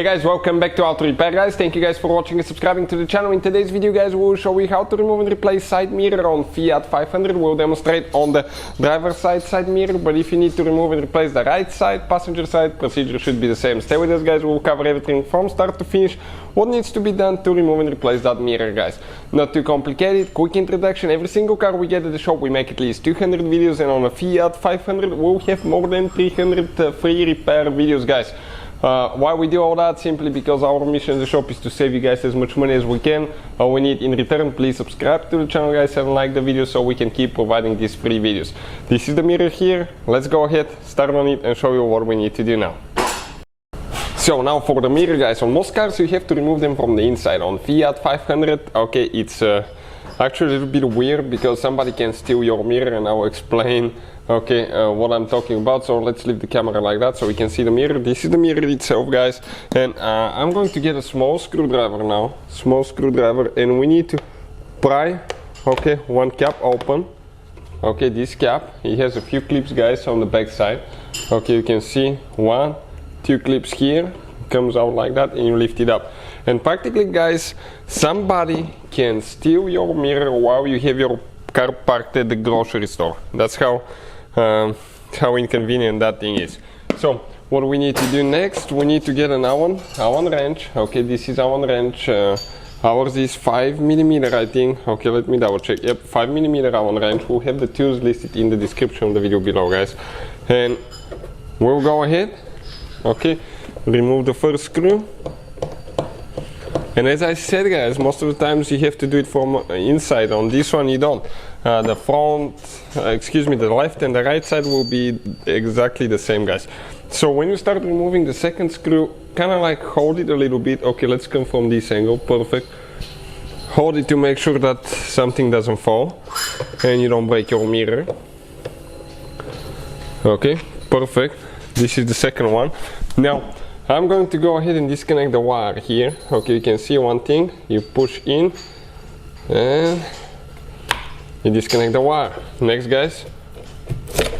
Hey guys, welcome back to How to Repair guys. Thank you guys for watching and subscribing to the channel. In today's video guys we will show you how to remove and replace side mirror on Fiat 500. We'll demonstrate on the driver's side mirror, but if you need to remove and replace the right side, passenger side, procedure should be the same. Stay with us guys, we'll cover everything from start to finish, what needs to be done to remove and replace that mirror guys. Not too complicated, quick introduction. Every single car we get at the shop we make at least 200 videos, and on a Fiat 500 we'll have more than 300 free repair videos guys. Why we do all that? Simply because our mission in the shop is to save you guys as much money as we can. All we need in return, please subscribe to the channel guys and like the video so we can keep providing these free videos. This is the mirror here. Let's go ahead, start on it and show you what we need to do now. So now for the mirror guys, on most cars you have to remove them from the inside. On Fiat 500, okay, it's actually a little bit weird because somebody can steal your mirror, and I will explain what I'm talking about. So let's leave the camera like that so we can see the mirror. This is the mirror itself guys, and I'm going to get a small screwdriver now, and we need to pry one cap open. Okay, this cap, it has a few clips guys on the back side. Okay, you can see 1, 2 clips here, comes out like that, and you lift it up. And practically guys, somebody can steal your mirror while you have your car parked at the grocery store. That's how inconvenient that thing is. So what we need to do next, we need to get an Allen wrench. Okay, this is Allen wrench. Ours is 5mm I think. Okay, let me double check. Yep, 5mm Allen wrench. We'll have the tools listed in the description of the video below guys. And we'll go ahead, okay, remove the first screw. And as I said guys, most of the times you have to do it from inside. On this one you don't. The left and the right side will be exactly the same guys. So when you start removing the second screw, kind of like hold it a little bit. Okay, let's confirm this angle, perfect. Hold it to make sure that something doesn't fall and you don't break your mirror. Okay, perfect. This is the second one. Now I'm going to go ahead and disconnect the wire here. Okay, you can see one thing, you push in and you disconnect the wire. Next guys,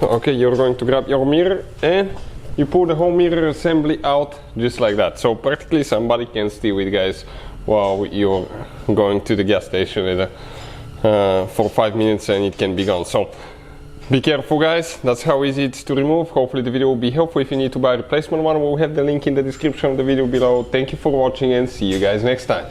okay, you're going to grab your mirror and you pull the whole mirror assembly out just like that. So practically somebody can steal it guys while you're going to the gas station for 5 minutes and it can be gone. So be careful guys, that's how easy it is to remove. Hopefully the video will be helpful. If you need to buy a replacement one, we'll have the link in the description of the video below. Thank you for watching and see you guys next time.